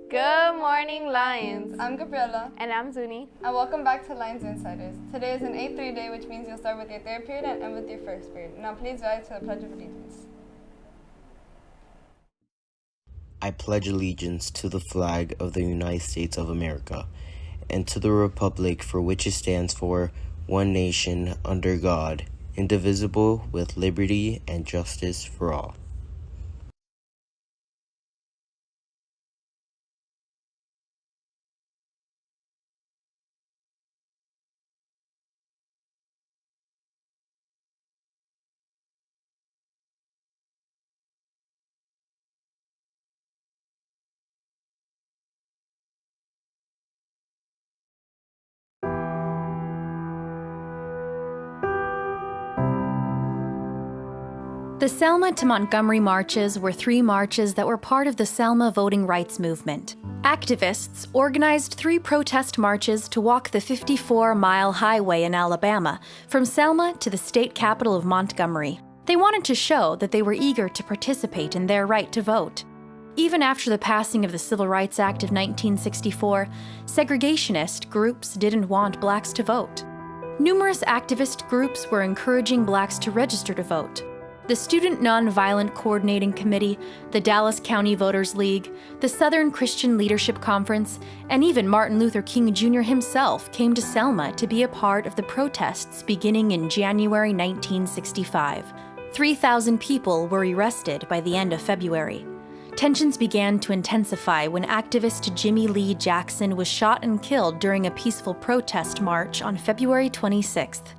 Good morning, Lions. I'm Gabriella. And I'm Zuni. And welcome back to Lions Insiders. Today is an 8-3 day, which means you'll start with your third period and end with your first period. Now please rise to the Pledge of Allegiance. I pledge allegiance to the flag of the United States of America and to the republic for which it stands for one nation under God, indivisible, with liberty and justice for all. The Selma to Montgomery marches were 3 marches that were part of the Selma voting rights movement. Activists organized 3 protest marches to walk the 54-mile highway in Alabama from Selma to the state capital of Montgomery. They wanted to show that they were eager to participate in their right to vote. Even after the passing of the Civil Rights Act of 1964, segregationist groups didn't want blacks to vote. Numerous activist groups were encouraging blacks to register to vote. The Student Nonviolent Coordinating Committee, the Dallas County Voters League, the Southern Christian Leadership Conference, and even Martin Luther King Jr. himself came to Selma to be a part of the protests beginning in January 1965. 3,000 people were arrested by the end of February. Tensions began to intensify when activist Jimmy Lee Jackson was shot and killed during a peaceful protest march on February 26th.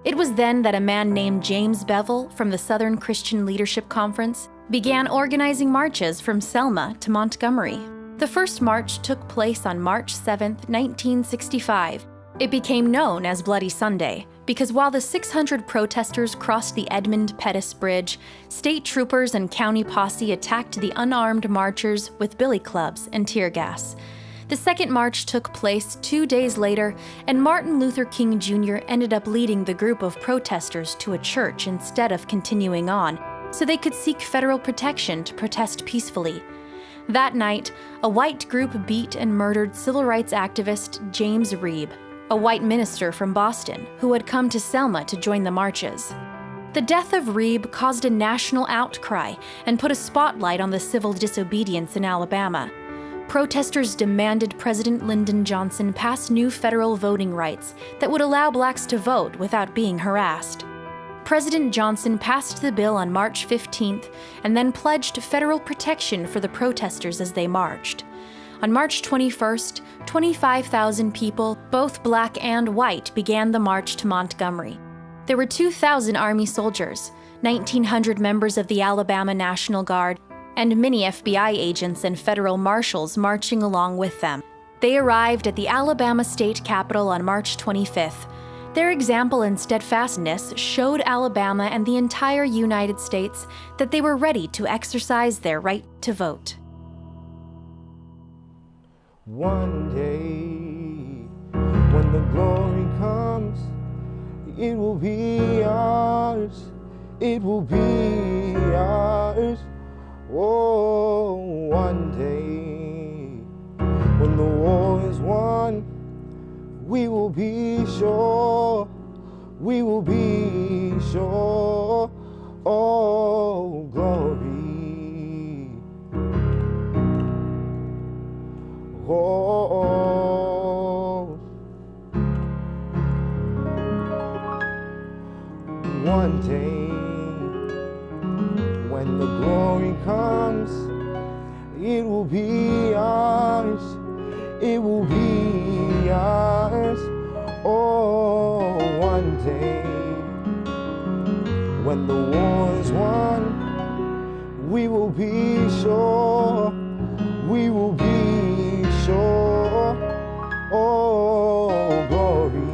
It was then that a man named James Bevel from the Southern Christian Leadership Conference began organizing marches from Selma to Montgomery. The first march took place on March 7, 1965. It became known as Bloody Sunday because while the 600 protesters crossed the Edmund Pettus Bridge, state troopers and county posse attacked the unarmed marchers with billy clubs and tear gas. The second march took place 2 days later, and Martin Luther King Jr. ended up leading the group of protesters to a church instead of continuing on, so they could seek federal protection to protest peacefully. That night, a white group beat and murdered civil rights activist James Reeb, a white minister from Boston who had come to Selma to join the marches. The death of Reeb caused a national outcry and put a spotlight on the civil disobedience in Alabama. Protesters demanded President Lyndon Johnson pass new federal voting rights that would allow blacks to vote without being harassed. President Johnson passed the bill on March 15th and then pledged federal protection for the protesters as they marched. On March 21st, 25,000 people, both black and white, began the march to Montgomery. There were 2,000 Army soldiers, 1,900 members of the Alabama National Guard, and many FBI agents and federal marshals marching along with them. They arrived at the Alabama state capitol on March 25th. Their example and steadfastness showed Alabama and the entire United States that they were ready to exercise their right to vote. One day, when the glory comes, it will be ours. It will be ours. Oh, one day, when the war is won, we will be sure, we will be sure. Oh, glory. Oh, one day, when the glory comes, it will be ours, it will be ours. Oh, one day, when the war is won, we will be sure, we will be sure. Oh, glory.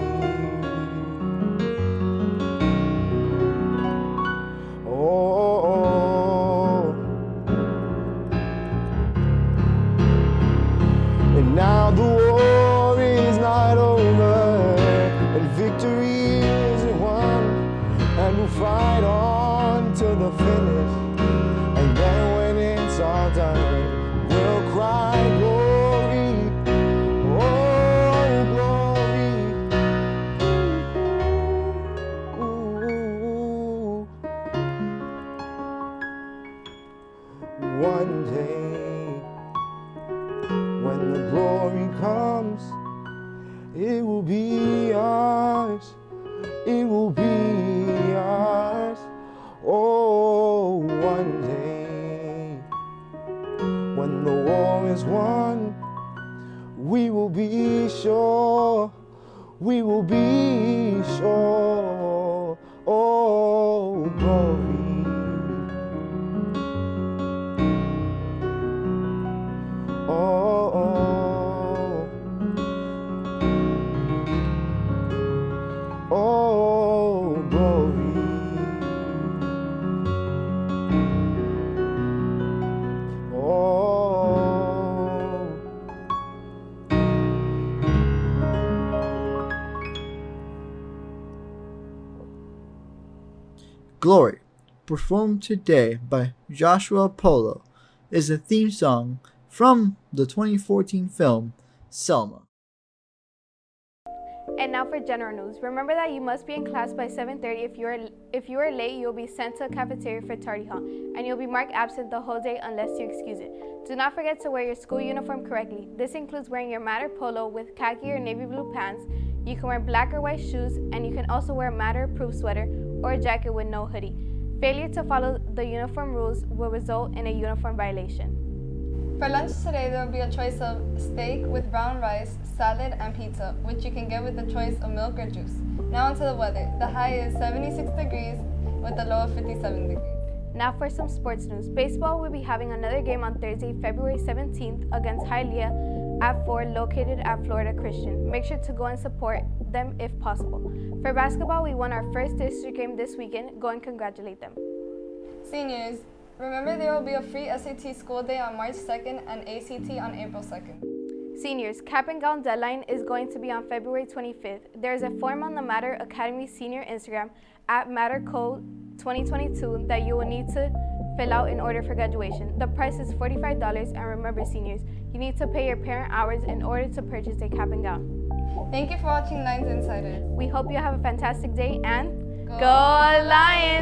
Now the war is not over, and victory is won, and we'll fight on to the finish. And then when it's all done, we'll cry, glory. one day, when the glory comes, it will be ours. It will be ours. Oh, one day, when the war is won, we will be sure. We will be sure. Oh, glory. Oh, glory. Oh. Glory, performed today by Joshua Polo, is a theme song from the 2014 film Selma. And now for general news. Remember that you must be in class by 7:30. If you are late, you'll be sent to a cafeteria for tardy hall, and you'll be marked absent the whole day unless you excuse it. Do not forget to wear your school uniform correctly. This includes wearing your Matter polo with khaki or navy blue pants. You can wear black or white shoes, and you can also wear a Matter-approved sweater or a jacket with no hoodie. Failure to follow the uniform rules will result in a uniform violation. For lunch today, there will be a choice of steak with brown rice, salad, and pizza, which you can get with a choice of milk or juice. Now onto the weather. The high is 76 degrees with a low of 57 degrees. Now for some sports news. Baseball will be having another game on Thursday, February 17th against Hialeah at 4, located at Florida Christian. Make sure to go and support them if possible. For basketball, we won our first district game this weekend. Go and congratulate them. Seniors, remember there will be a free SAT school day on March 2nd and ACT on April 2nd. Seniors, cap and gown deadline is going to be on February 25th. There is a form on the Matter Academy Senior Instagram at MatterCode2022 that you will need to fill out in order for graduation. The price is $45, and remember, seniors, you need to pay your parent hours in order to purchase a cap and gown. Thank you for watching Lions Insiders. We hope you have a fantastic day, and go Lions!